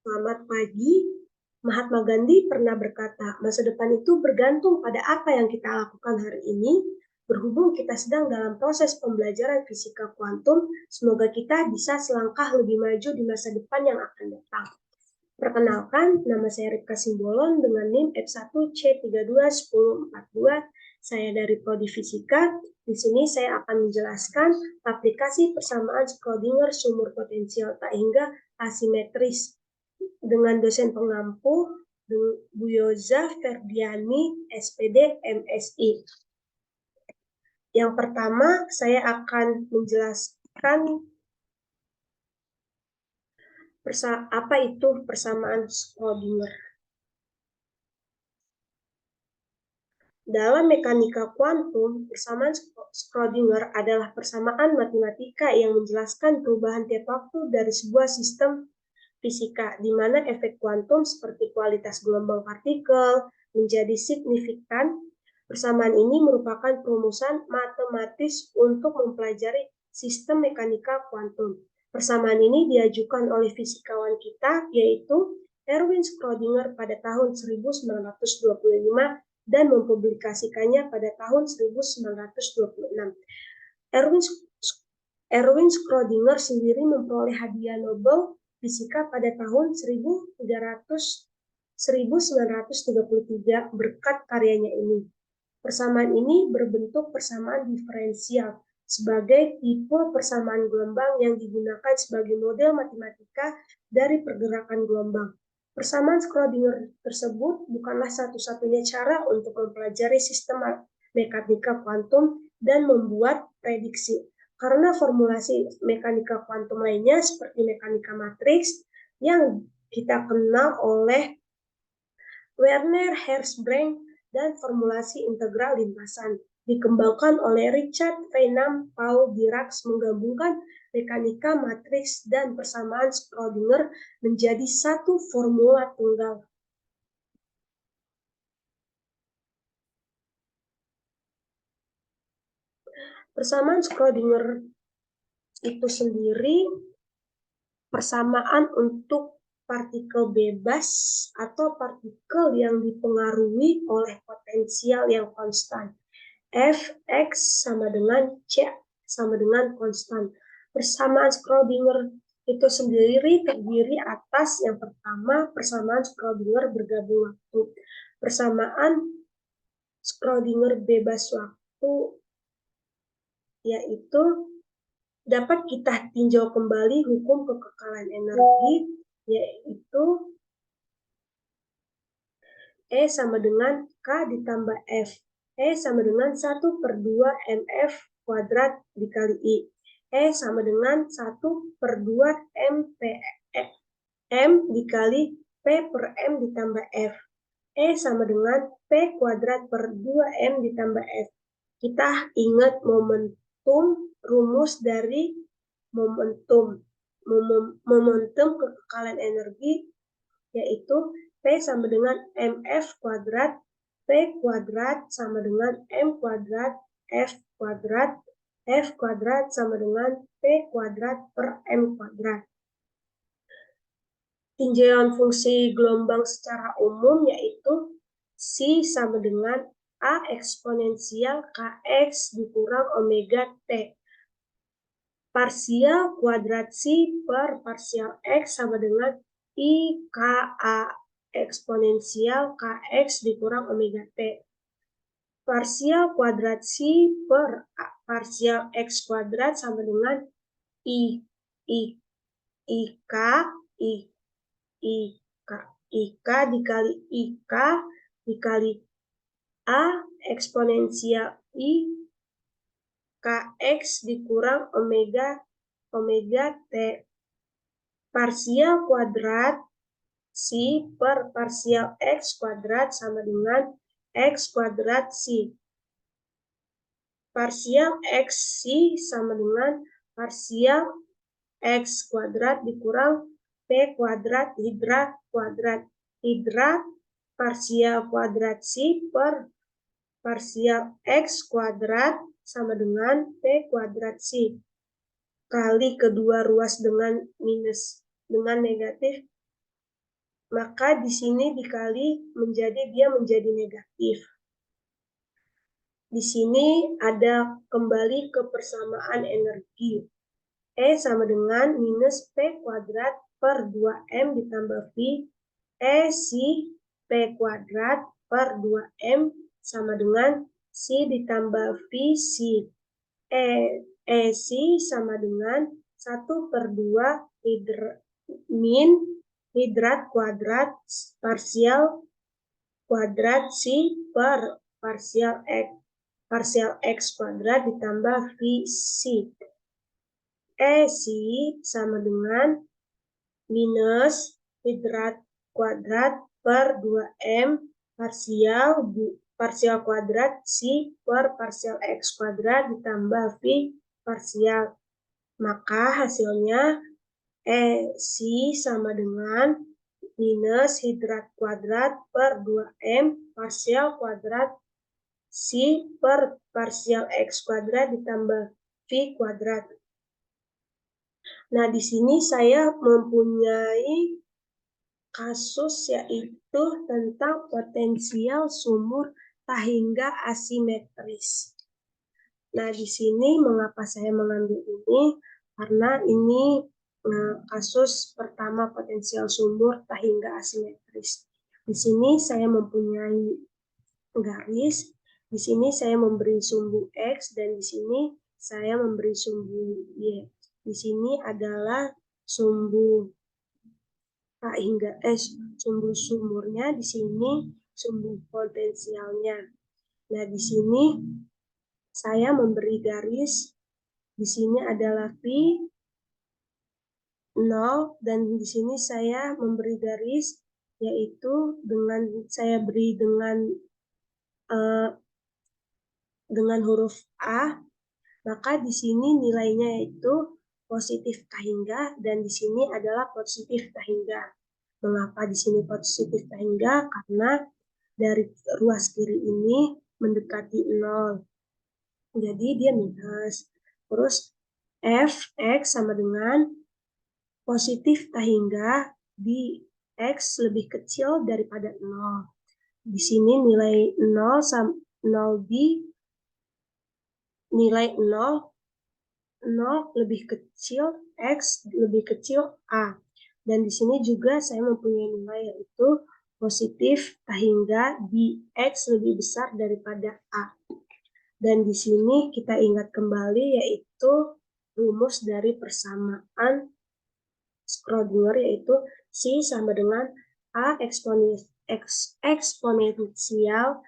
Selamat pagi. Mahatma Gandhi pernah berkata, masa depan itu bergantung pada apa yang kita lakukan hari ini. Berhubung kita sedang dalam proses pembelajaran fisika kuantum, semoga kita bisa selangkah lebih maju di masa depan yang akan datang. Perkenalkan, nama saya Ripka Simbolon dengan NIM F1C321042. Saya dari Prodi Fisika. Di sini saya akan menjelaskan aplikasi persamaan Schrödinger sumur potensial tak hingga asimetris dengan dosen pengampu Bu Yoza Ferdiani, SPD, MSI. Yang pertama, saya akan menjelaskan apa itu persamaan Schrödinger. Dalam mekanika kuantum, persamaan Schrödinger adalah persamaan matematika yang menjelaskan perubahan tiap waktu dari sebuah sistem fisika, di mana efek kuantum seperti kualitas gelombang partikel menjadi signifikan. Persamaan ini merupakan perumusan matematis untuk mempelajari sistem mekanika kuantum. Persamaan ini diajukan oleh fisikawan kita, yaitu Erwin Schrödinger pada tahun 1925 dan mempublikasikannya pada tahun 1926. Erwin Schrödinger sendiri memperoleh hadiah Nobel Fisika pada tahun 1933 berkat karyanya ini. Persamaan ini berbentuk persamaan diferensial sebagai tipe persamaan gelombang yang digunakan sebagai model matematika dari pergerakan gelombang. Persamaan Schrödinger tersebut bukanlah satu-satunya cara untuk mempelajari sistem mekanika kuantum dan membuat prediksi, karena formulasi mekanika kuantum lainnya seperti mekanika matriks yang kita kenal oleh Werner Hertzsprung dan formulasi integral lintasan dikembangkan oleh Richard Feynman. Paul Dirac menggabungkan mekanika matriks dan persamaan Schrödinger menjadi satu formula tunggal. Persamaan Schrödinger itu sendiri persamaan untuk partikel bebas atau partikel yang dipengaruhi oleh potensial yang konstan. Fx sama dengan C sama dengan konstan. Persamaan Schrödinger itu sendiri terdiri atas yang pertama persamaan Schrödinger bergabung waktu. Persamaan Schrödinger bebas waktu yaitu dapat kita tinjau kembali hukum kekekalan energi, yaitu E sama dengan K ditambah F. E sama dengan 1/2 mf kuadrat dikali I. E sama dengan 1/2 m dikali P per M ditambah F. E sama dengan P kuadrat per 2M ditambah F. Kita ingat momentum, rumus dari momentum kekekalan energi, yaitu P sama dengan mf kuadrat, P kuadrat sama dengan M kuadrat, F kuadrat, F kuadrat sama dengan P kuadrat per M kuadrat. Tinjauan fungsi gelombang secara umum yaitu C sama dengan A eksponensial Kx dikurang omega T. Parsial kuadrat C per parsial X sama dengan IKA eksponensial Kx dikurang omega T. Parsial kuadrat C per parsial X kuadrat sama dengan IK dikali IK dikali A eksponensial I Kx dikurang omega T. Parsial kuadrat C per parsial X kuadrat sama dengan X kuadrat C. Parsial XC sama dengan parsial X kuadrat dikurang P kuadrat hidrat kuadrat. Hidrat parsial kuadrat C per parsial X kuadrat sama dengan P kuadrat C. Kali kedua ruas dengan negatif maka di sini dikali dia menjadi negatif. Di sini ada kembali ke persamaan energi. E sama dengan minus P kuadrat per 2M ditambah V. E si P kuadrat per 2M sama dengan C ditambah V si. E si sama dengan 1/2 hidrat kuadrat parsial kuadrat C per parsial X kuadrat ditambah VC. C sama dengan minus hidrat kuadrat per 2M parsial kuadrat C per parsial X kuadrat ditambah V parsial. Maka hasilnya C sama dengan minus hidrat kuadrat per 2M parsial kuadrat C per parsial X kuadrat ditambah V kuadrat. Nah, di sini saya mempunyai kasus yaitu tentang potensial sumur tahingga asimetris. Nah, di sini mengapa saya mengambil ini? Karena ini kasus pertama potensial sumur tahingga asimetris. Di sini saya mempunyai garis. Di sini saya memberi sumbu X dan di sini saya memberi sumbu Y. Di sini adalah sumbu sumbu sumurnya, di sini sumbu potensialnya. Nah, di sini saya memberi garis. Di sini adalah V 0 dan di sini saya memberi garis yaitu saya beri dengan huruf A, maka di sini nilainya yaitu positif tahingga dan di sini adalah positif tahingga. Mengapa di sini positif tahingga? Karena dari ruas kiri ini mendekati 0. Jadi dia minus. Terus Fx sama dengan positif tahingga di X lebih kecil daripada 0. Di sini nilai 0 di nilai 0 lebih kecil X lebih kecil A. Dan di sini juga saya mempunyai nilai yaitu positif tahingga di X lebih besar daripada A. Dan di sini kita ingat kembali yaitu rumus dari persamaan Schrödinger yaitu C sama dengan A eksponensial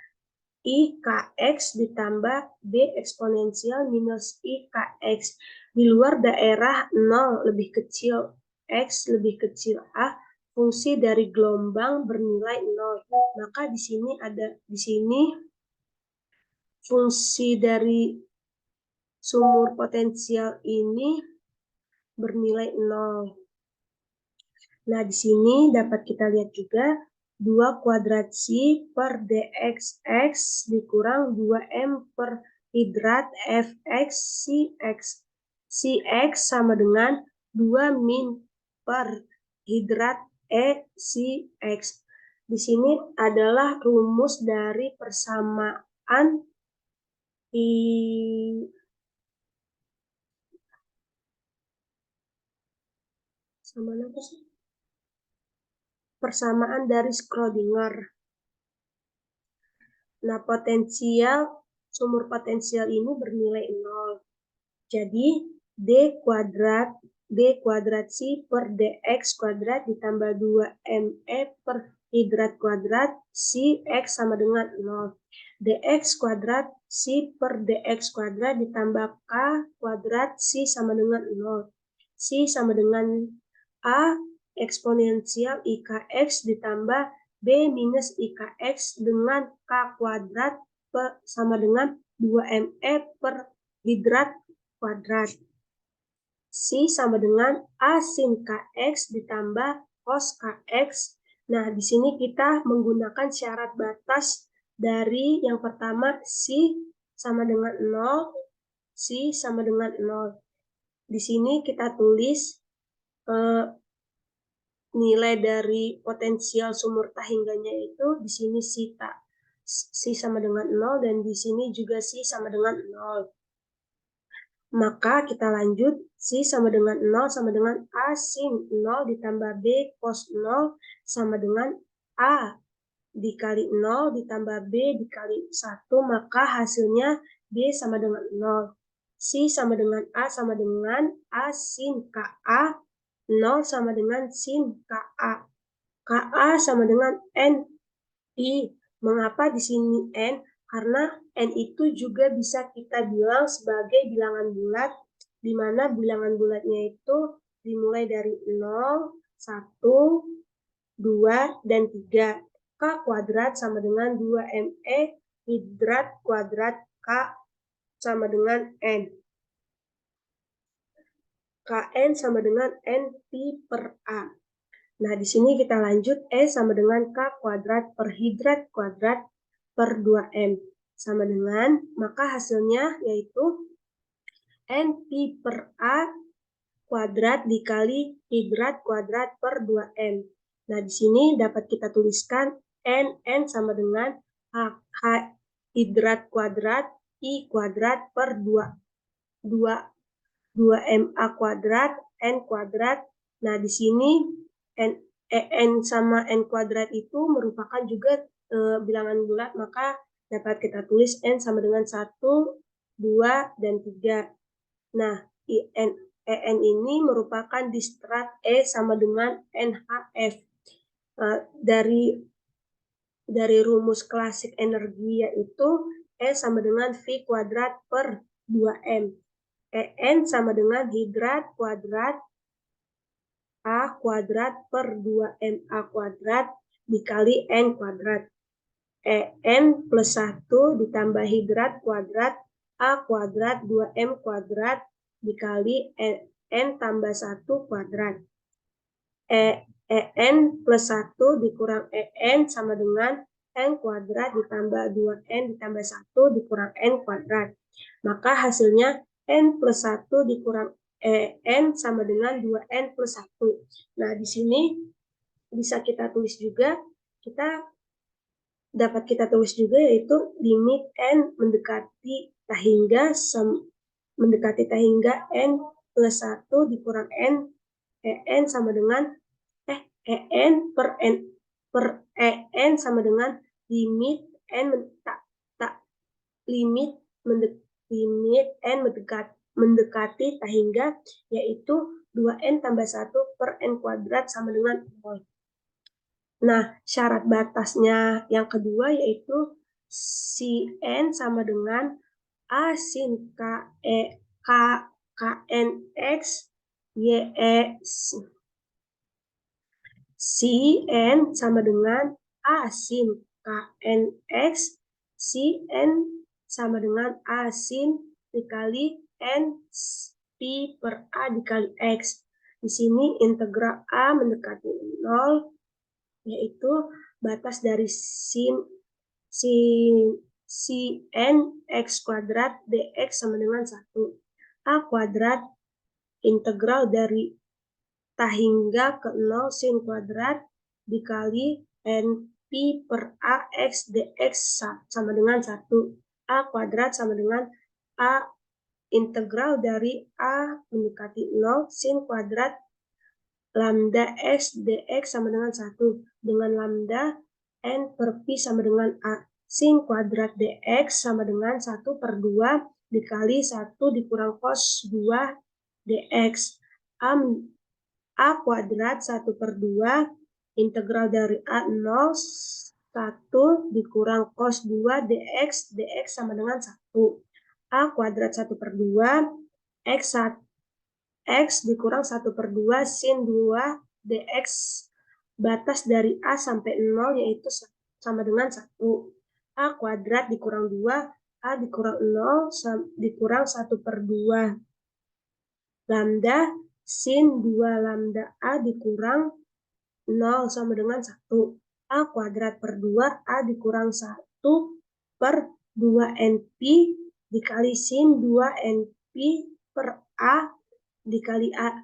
IKX ditambah B eksponensial minus IKX. Di luar daerah 0 lebih kecil X lebih kecil A, fungsi dari gelombang bernilai 0. Maka di sini fungsi dari sumur potensial ini bernilai 0. Nah, di sini dapat kita lihat juga 2 kuadrat C per dxx dikurang 2M per hidrat Fx Cx. Cx sama dengan 2 min per hidrat Cx. Di sini adalah rumus dari persamaan persamaan dari Schrödinger. Nah, sumur potensial ini bernilai 0. Jadi, D kuadrat C per dx kuadrat ditambah 2ME per hidrat kuadrat Cx sama dengan 0. dx kuadrat C per dx kuadrat ditambah K kuadrat C sama dengan 0. C sama dengan A eksponensial IKX ditambah B minus IKX dengan K kuadrat sama dengan 2ME per hidrat kuadrat. C sama dengan A sin KX ditambah cos KX. Nah, di sini kita menggunakan syarat batas dari yang pertama C sama dengan 0, C sama dengan 0. Di sini kita tulis nilai dari potensial sumur tahingganya itu di sini si sama dengan 0 dan di sini juga si sama dengan 0. Maka kita lanjut, si sama dengan 0 sama dengan A sin 0 ditambah B cos 0 sama dengan A dikali 0 ditambah B dikali 1, maka hasilnya B sama dengan 0. Si sama dengan A sama dengan A sin KA, 0 sama dengan sin KA. KA sama dengan N I. Mengapa di sini N? Karena N itu juga bisa kita bilang sebagai bilangan bulat, di mana bilangan bulatnya itu dimulai dari 0, 1, 2, dan 3. K kuadrat sama dengan 2ME hidrat kuadrat K sama dengan N. Kn sama dengan N pi per A. Nah, di sini kita lanjut, E sama dengan K kuadrat per hidrat kuadrat per 2M. Sama dengan, maka hasilnya yaitu N pi per A kuadrat dikali hidrat kuadrat per 2M. Nah, di sini dapat kita tuliskan N sama dengan H hidrat kuadrat I kuadrat per 2MA kuadrat N kuadrat. Nah, di sini N sama N kuadrat itu merupakan juga bilangan bulat, maka dapat kita tulis N sama dengan 1, 2, dan 3. Nah, En ini merupakan distrat E sama dengan NHF. Dari rumus klasik energi yaitu E sama dengan V kuadrat per 2M. En sama dengan hidrat kuadrat A kuadrat per 2MA kuadrat dikali N kuadrat. En plus 1 ditambah hidrat kuadrat A kuadrat 2M kuadrat dikali N tambah 1 kuadrat. En plus 1 dikurang En sama dengan N kuadrat ditambah 2N ditambah 1 dikurang N kuadrat. Maka hasilnya N plus 1 dikurang N sama dengan 2N plus 1. Nah, di sini bisa kita tulis juga, dapat kita tulis juga yaitu limit N mendekati N plus 1 dikurang En sama dengan En per En sama dengan limit N mendekati hingga yaitu 2N tambah 1 per N kuadrat sama dengan 0. Nah, syarat batasnya yang kedua yaitu si N sama dengan A sin KNX YE. Si N sama dengan A sin KNX, si N sama dengan A sin dikali N pi per A dikali X. Di sini integral A mendekati 0, yaitu batas dari sin N X kuadrat dx sama dengan 1. A kuadrat integral dari hingga ke 0 sin kuadrat dikali N pi per A X dx sama dengan 1. A kuadrat sama dengan A integral dari A mendekati 0 sin kuadrat lambda X dx sama dengan 1. Dengan lambda N per pi sama dengan A. Sin kuadrat dx sama dengan 1 per 2 dikali 1 dikurang cos 2 dx. A kuadrat 1 per 2 integral dari A 0 1 dikurang cos 2 dx sama dengan 1. A kuadrat 1 per 2 X dikurang 1 per 2 sin 2 dx batas dari A sampai 0 yaitu sama dengan 1. A kuadrat dikurang 2 A dikurang 0 dikurang 1 per 2 lambda sin 2 lambda A dikurang 0 sama dengan 1. A kuadrat per 2 A dikurang 1 per 2 NP dikali sin 2 NP per A dikali A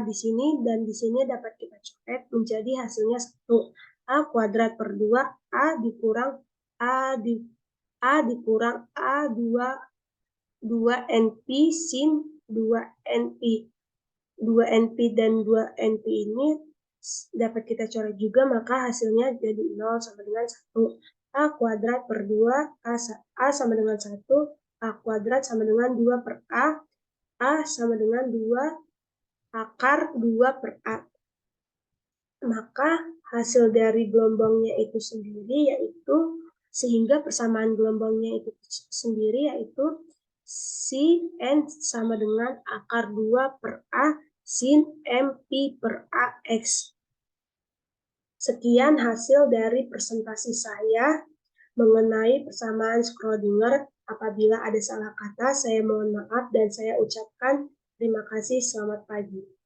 di sini, dan di sini dapat kita coret menjadi hasilnya 1. A kuadrat per 2, A dikurang A NP sin 2 NP. 2 NP dan 2 NP ini dapat kita coret juga, maka hasilnya jadi 0 sama dengan 1. A kuadrat per 2, A sama dengan 1, A kuadrat sama dengan 2 per A sama dengan 2 akar 2 per A. Maka hasil dari gelombangnya itu sendiri sehingga persamaan gelombangnya itu sendiri yaitu sin N sama dengan akar 2 per A sin MP per AX. Sekian hasil dari presentasi saya mengenai persamaan Schrödinger. Apabila ada salah kata, saya mohon maaf dan saya ucapkan terima kasih. Selamat pagi.